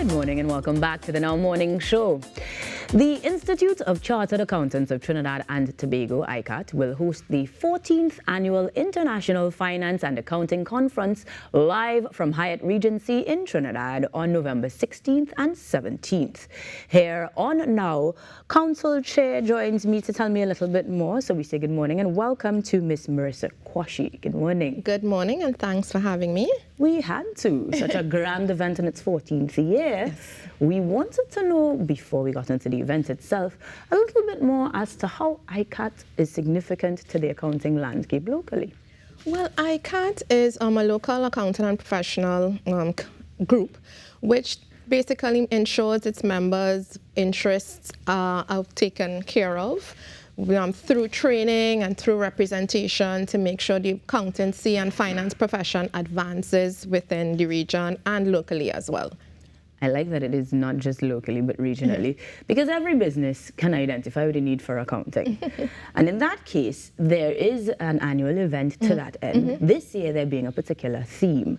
Good morning and welcome back to the Now Morning Show. The Institute of Chartered Accountants of Trinidad and Tobago, ICATT, will host the 14th Annual International Finance and Accounting Conference live from Hyatt Regency in Trinidad on November 16th and 17th. Here on Now, Council Chair joins me to tell me a little bit more. So we say good morning and welcome to Miss Marissa Kwashi. Good morning. Good morning and thanks for having me. We had to. Such a grand event in its 14th year. Yes. We wanted to know, before we got into the event itself, a little bit more as to how ICATT is significant to the accounting landscape locally. Well, ICATT is a local accountant and professional group, which basically ensures its members' interests are taken care of through training and through representation to make sure the accountancy and finance profession advances within the region and locally as well. I like that it is not just locally but regionally, because every business can identify with the need for accounting. And in that case, there is an annual event to that end. This year there being a particular theme,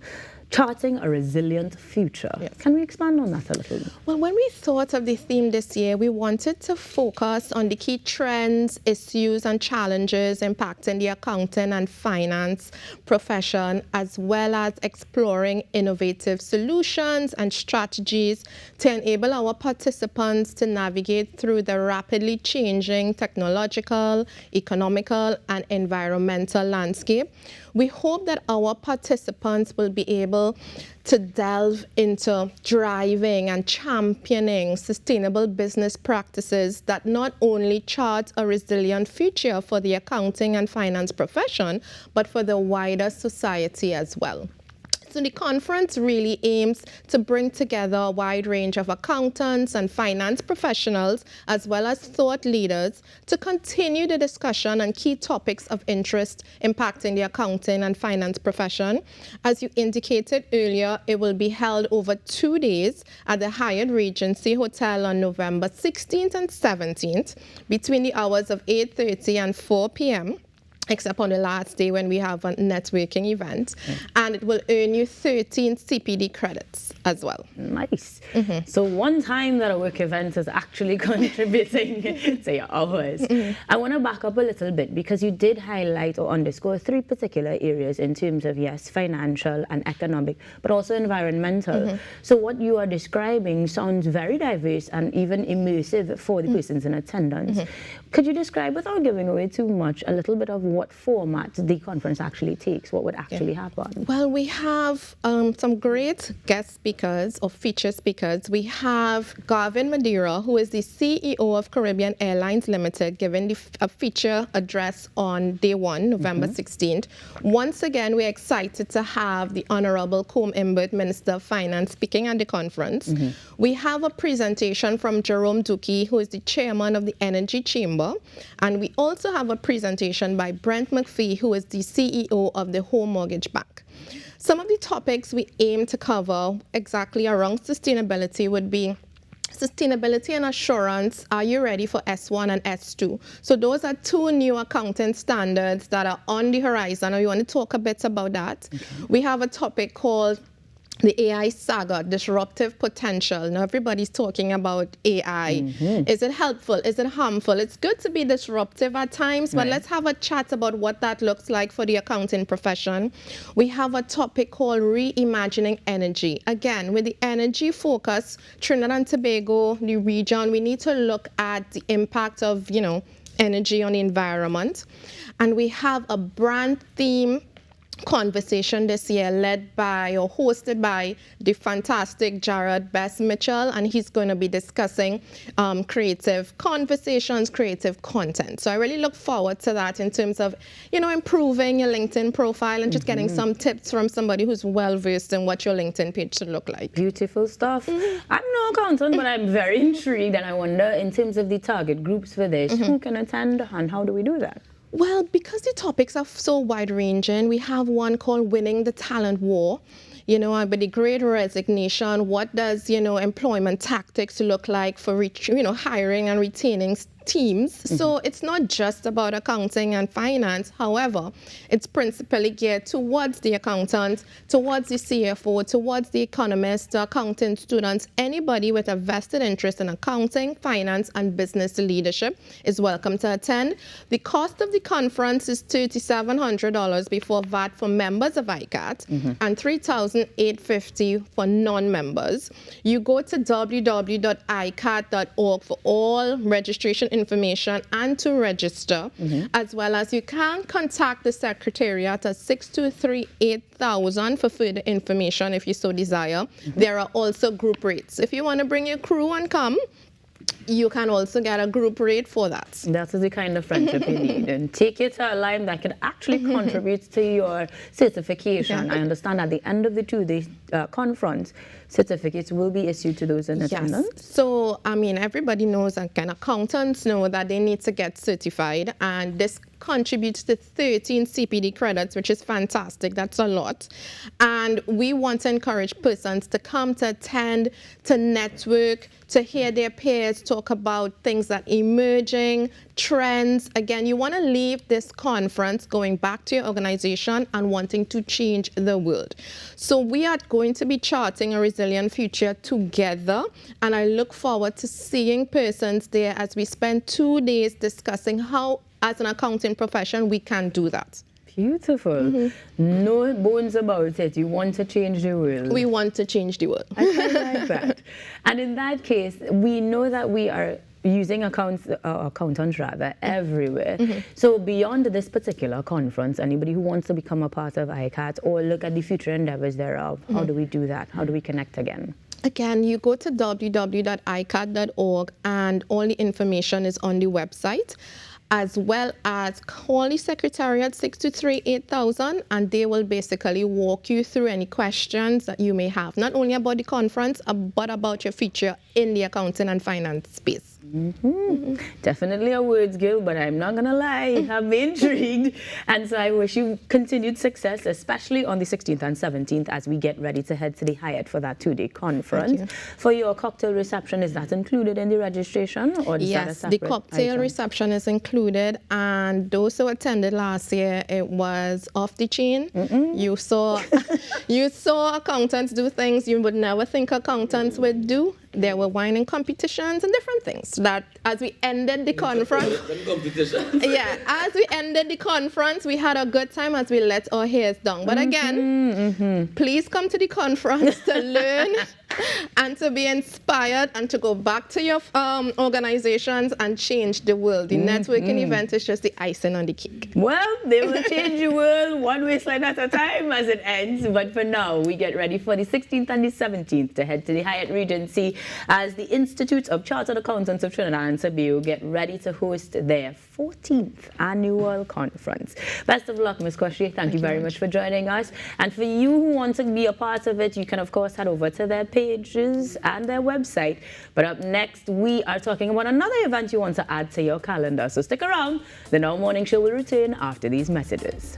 charting a resilient future. Yes. Can we expand on that a little? Well, when we thought of the theme this year, we wanted to focus on the key trends, issues, and challenges impacting the accounting and finance profession, as well as exploring innovative solutions and strategies to enable our participants to navigate through the rapidly changing technological, economical, and environmental landscape. We hope that our participants will be able to delve into driving and championing sustainable business practices that not only chart a resilient future for the accounting and finance profession, but for the wider society as well. So the conference really aims to bring together a wide range of accountants and finance professionals, as well as thought leaders, to continue the discussion on key topics of interest impacting the accounting and finance profession. As you indicated earlier, it will be held over 2 days at the Hyatt Regency Hotel on November 16th and 17th between the hours of 8:30 and 4 p.m. except on the last day when we have a networking event. And it will earn you 13 CPD credits as well. Nice. So one time that a work event is actually contributing to your hours. I want to back up a little bit because you did highlight or underscore 3 particular areas in terms of, yes, financial and economic, but also environmental. So what you are describing sounds very diverse and even immersive for the persons in attendance. Could you describe, without giving away too much, a little bit of what format the conference actually takes, what would actually happen? Well, we have some great guest speakers or feature speakers. We have Garvin Madeira, who is the CEO of Caribbean Airlines Limited, giving a feature address on day 1, November 16th. Once again, we're excited to have the Honorable Combe Imbert, Minister of Finance, speaking at the conference. We have a presentation from Jerome Dookie, who is the chairman of the Energy Chamber. And we also have a presentation by Brent McPhee, who is the CEO of the Home Mortgage Bank. Some of the topics we aim to cover exactly around sustainability would be sustainability and assurance. Are you ready for S1 and S2? So those are 2 new accounting standards that are on the horizon, and we want to talk a bit about that. We have a topic called the AI saga, disruptive potential. Now everybody's talking about AI. Is it helpful? Is it harmful? It's good to be disruptive at times, but let's have a chat about what that looks like for the accounting profession. We have a topic called reimagining energy. Again, with the energy focus, Trinidad and Tobago, the region, we need to look at the impact of, energy on the environment. And we have a brand theme conversation this year led by or hosted by the fantastic Jared Bess Mitchell, and he's going to be discussing creative conversations, creative content. So I really look forward to that in terms of, improving your LinkedIn profile and just getting some tips from somebody who's well versed in what your LinkedIn page should look like. Beautiful stuff. I'm no accountant, but I'm very intrigued, and I wonder, in terms of the target groups for this, who can attend and how do we do that? Well, because the topics are so wide-ranging, we have one called Winning the Talent War. But the Great Resignation, what does, employment tactics look like for, hiring and retaining teams. So it's not just about accounting and finance. However, it's principally geared towards the accountant, towards the CFO, towards the economist, the accounting students. Anybody with a vested interest in accounting, finance, and business leadership is welcome to attend. The cost of the conference is $3,700 before VAT for members of ICATT and $3,850 for non-members. You go to www.icatt.org for all registration information and to register, as well as you can contact the Secretariat at 623-8000 for further information if you so desire. There are also group rates. If you want to bring your crew and come, you can also get a group rate for that. That is the kind of friendship you need. And take it to a line that can actually contribute to your certification. I understand at the end of the two-day conference, certificates will be issued to those in attendance. Yes. So, I mean, everybody knows, and accountants know that they need to get certified, and this contributes to 13 CPD credits, which is fantastic. That's a lot. And we want to encourage persons to come to attend, to network, to hear their peers talk about things that are emerging, trends. Again, you want to leave this conference going back to your organization and wanting to change the world. So we are going to be charting a resilient future together, and I look forward to seeing persons there as we spend 2 days discussing how, as an accounting profession, we can do that. Beautiful. No bones about it. You want to change the world. We want to change the world. I quite like that. And in that case, we know that we are using accountants everywhere. So beyond this particular conference, anybody who wants to become a part of ICATT or look at the future endeavors thereof, how do we do that? How do we connect again? Again, you go to www.icatt.org and all the information is on the website, as well as call the Secretariat 623-8000, and they will basically walk you through any questions that you may have, not only about the conference, but about your future in the accounting and finance space. Definitely a words girl, but I'm not gonna lie, I'm intrigued, and so I wish you continued success, especially on the 16th and 17th as we get ready to head to the Hyatt for that 2-day conference. For your cocktail reception, is that included in the registration, or is that a separate the cocktail reception is included, and those who attended last year, it was off the chain. You saw accountants do things you would never think accountants would do. There were whining competitions and different things that as we ended the conference, as we ended the conference, we had a good time as we let our hairs down. But again, please come to the conference to learn and to be inspired and to go back to your organizations and change the world. The networking event is just the icing on the cake. Well, they will change the world one waistline at a time as it ends. But for now, we get ready for the 16th and the 17th to head to the Hyatt Regency as the Institute of Chartered Accountants of Trinidad and Tobago get ready to host their 14th annual conference. Best of luck, Ms. Koshi. Thank you very much for joining us. And for you who want to be a part of it, you can, of course, head over to their pages and their website. But up next, we are talking about another event you want to add to your calendar. So stick around. The Now Morning Show will return after these messages.